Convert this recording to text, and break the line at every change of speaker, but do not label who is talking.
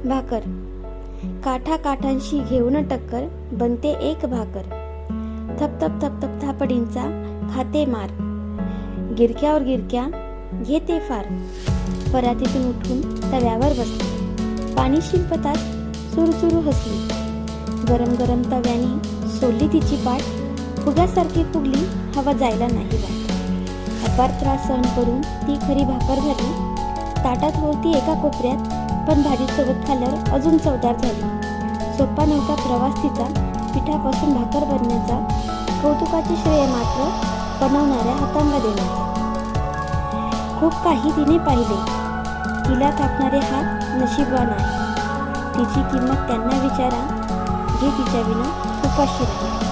भाकर. काठा काठांशी घेऊन टक्कर, बनते एक भाकर. थप थप थप थप थापडींचा खाते मार, गिरक्यावर गिरक्या घेते फार. परातीतून उठून तव्यावर बसली, पाणी शिंपतात चुरचुरू हसली. गरम गरम तव्याने सोडली तिची पाठ, फुग्यासारखी फुगली हवा जायला नाही वाट. अपार त्रास सहन करून ती खरी भाकर झाली. ताटात होती एका कोपऱ्यात, पण भाजीसोबत खाल्ल्यावर अजून चवदार झाली. सोपा नव्हता प्रवास तिचा पिठापासून भाकर बनण्याचा, कौतुकाचे श्रेय मात्र बनवणाऱ्या हातांना देण्याचा. खूप काही तिने पाहिले, तिला कापणारे हात नशीबवान आहे. तिची किंमत त्यांना विचारा, जे तिच्या विना उपाशी राहिले.